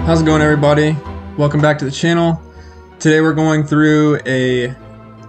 How's it going, everybody? Welcome back to the channel. Today we're going through a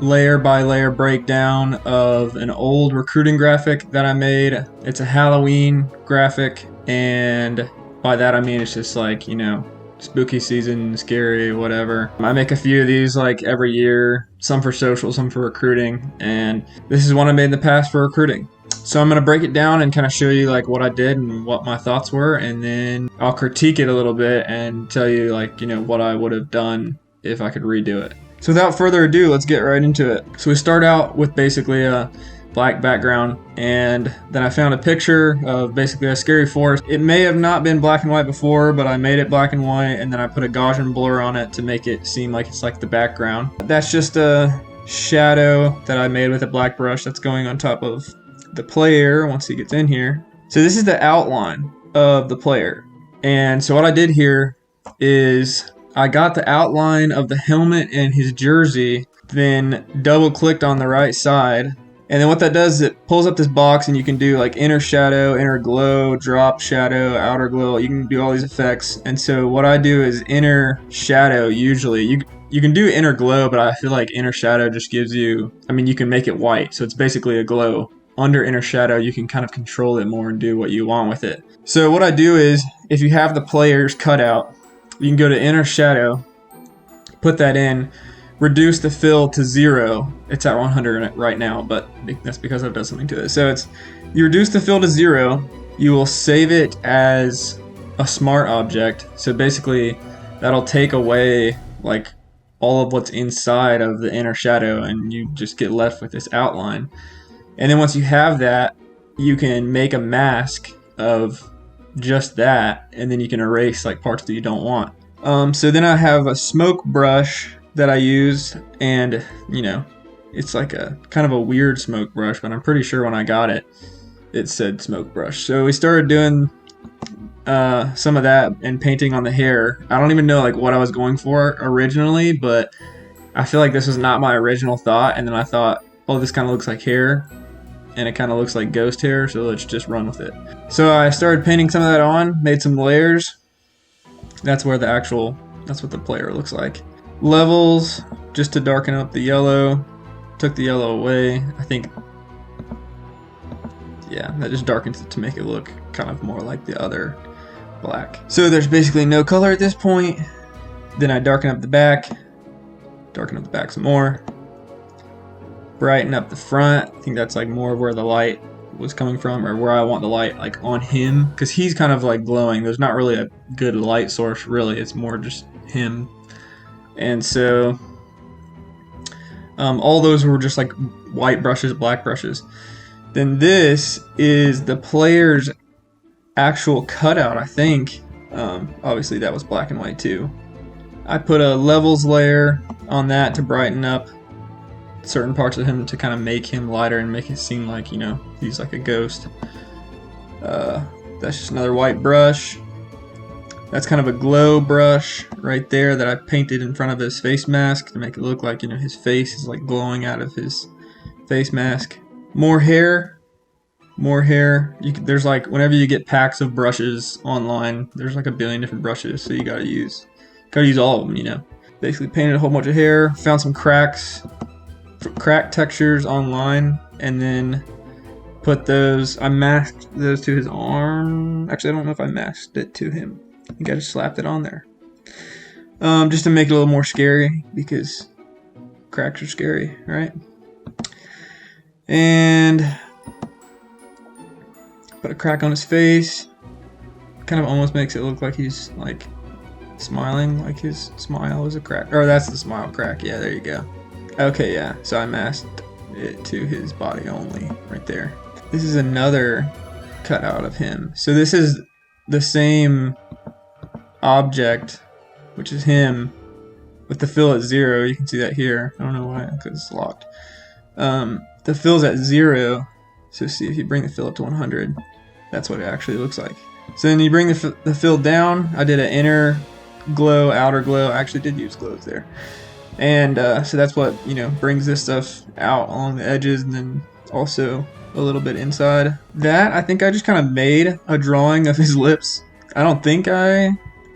layer by layer breakdown of an old recruiting graphic that I made. It's a Halloween graphic, and by that I mean it's just like, you know, spooky season, scary, whatever. I make a few of these like every year, some for social, some for recruiting, and this is one I made in the past for recruiting. So I'm going to break it down and kind of show you like what I did and what my thoughts were, and then I'll critique it a little bit and tell you like, you know, what I would have done if I could redo it. So without further ado, let's get right into it. So we start out with basically a black background, and then I found a picture of basically a scary forest. It may have not been black and white before, but I made it black and white, and then I put a Gaussian blur on it to make it seem like it's like the background. That's just a shadow that I made with a black brush that's going on top of the player once he gets in here. So this is the outline of the player. And so what I did here is I got the outline of the helmet and his jersey, then double clicked on the right side. And then what that does is it pulls up this box, and you can do like inner shadow, inner glow, drop shadow, outer glow. You can do all these effects. And so what I do is inner shadow usually. You can do inner glow, but I feel like inner shadow just gives you, I mean, you can make it white. So it's basically a glow. Under inner shadow, you can kind of control it more and do what you want with it. So what I do is, if you have the players cut out, you can go to inner shadow, put that in, reduce the fill to 0. It's at 100 right now, but that's because I've done something to it. So you reduce the fill to 0, you will save it as a smart object. So basically, that'll take away like all of what's inside of the inner shadow, and you just get left with this outline. And then once you have that, you can make a mask of just that, and then you can erase like parts that you don't want. So then I have a smoke brush that I use, and you know, it's like a kind of a weird smoke brush, but I'm pretty sure when I got it, it said smoke brush. So we started doing some of that and painting on the hair. I don't even know like what I was going for originally, but I feel like this was not my original thought, and then I thought, oh, this kind of looks like hair, and it kind of looks like ghost hair, so let's just run with it. So I started painting some of that on, made some layers. That's what the player looks like. Levels, just to darken up the yellow. Took the yellow away. I think, yeah, that just darkens it to make it look kind of more like the other black. So there's basically no color at this point. Then I darken up the back some more. Brighten up the front. I think that's like more of where the light was coming from, or where I want the light like on him, because he's kind of like glowing. There's not really a good light source really, it's more just him. And so all those were just like white brushes, black brushes. Then this is the player's actual cutout, I think. Obviously that was black and white too. I put a levels layer on that to brighten up certain parts of him to kind of make him lighter and make it seem like, you know, he's like a ghost. That's just another white brush. That's kind of a glow brush right there that I painted in front of his face mask to make it look like, you know, his face is like glowing out of his face mask. More hair. There's like, whenever you get packs of brushes online, there's like a billion different brushes, so you gotta use all of them, you know. Basically painted a whole bunch of hair, found some crack textures online, and then put those, I masked those to his arm. Actually, I don't know if I masked it to him. I think I just slapped it on there. Just to make it a little more scary, because cracks are scary, right? And put a crack on his face. Kind of almost makes it look like he's like smiling, like his smile is a crack. Or that's the smile crack, yeah, there you go. Okay, yeah, so I masked it to his body only, right there. This is another cutout of him. So this is the same object, which is him, with the fill at 0. You can see that here. I don't know why, because it's locked. The fill's at 0, so see if you bring the fill up to 100, that's what it actually looks like. So then you bring the fill down. I did an inner glow, outer glow. I actually did use glows there. And so that's what, you know, brings this stuff out along the edges, and then also a little bit inside. That, I think I just kind of made a drawing of his lips. I don't think I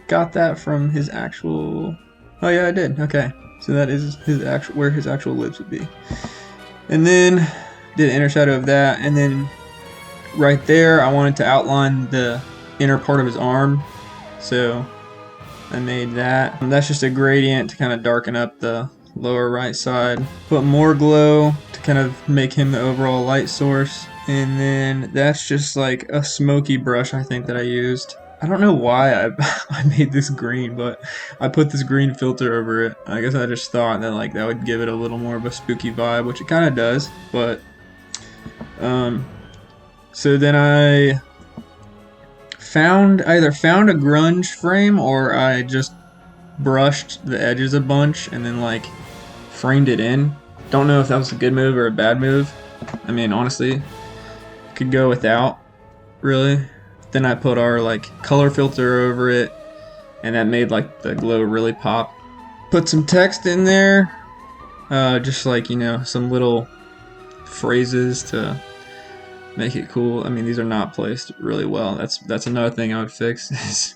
got that from his actual... Oh yeah, I did. Okay. So that is his actual, where his actual lips would be. And then did an inner shadow of that, and then right there I wanted to outline the inner part of his arm, so I made that. And that's just a gradient to kind of darken up the lower right side. Put more glow to kind of make him the overall light source, and then that's just like a smoky brush I think that I used. I don't know why I made this green, but I put this green filter over it. I guess I just thought that like that would give it a little more of a spooky vibe, which it kind of does. But so then I either found a grunge frame, or I just brushed the edges a bunch and then like framed it in. Don't know if that was a good move or a bad move. I mean, honestly, could go without, really. Then I put our like color filter over it, and that made like the glow really pop. Put some text in there, just like, you know, some little phrases to make it cool. I mean, these are not placed really well. That's another thing I would fix.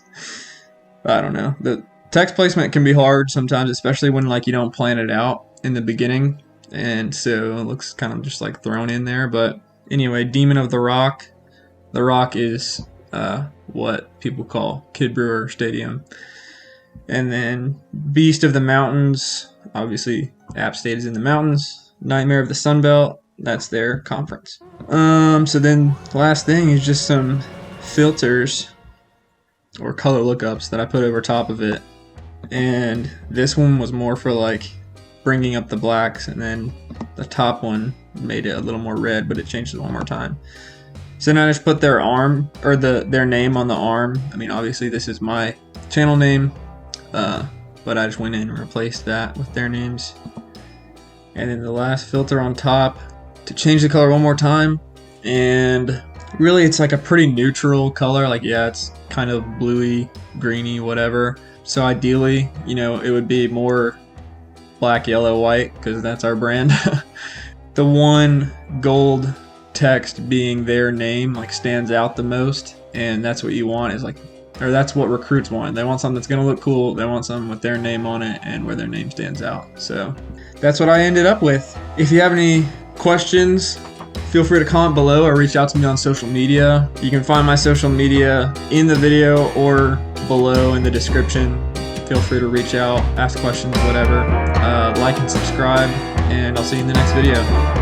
I don't know. The text placement can be hard sometimes, especially when like you don't plan it out in the beginning, and so it looks kind of just like thrown in there. But anyway, Demon of the Rock. The Rock is what people call Kid Brewer Stadium. And then Beast of the Mountains, obviously App State is in the mountains. Nightmare of the Sunbelt, that's their conference. So then the last thing is just some filters or color lookups that I put over top of it. And this one was more for like bringing up the blacks, and then the top one made it a little more red, but it changed it one more time. So then I just put their arm, or their name on the arm. I mean, obviously this is my channel name, but I just went in and replaced that with their names. And then the last filter on top to change the color one more time. And really it's like a pretty neutral color. Like, yeah, it's kind of bluey, greeny, whatever. So ideally, you know, it would be more black, yellow, white, because that's our brand. The one gold text being their name like stands out the most, and that's what you want, is like, or that's what recruits want. They want something that's gonna look cool. They want something with their name on it and where their name stands out. So that's what I ended up with. If you have any questions, feel free to comment below or reach out to me on social media. You can find my social media in the video or below in the description. Feel free to reach out, ask questions, whatever. Like and subscribe, and I'll see you in the next video.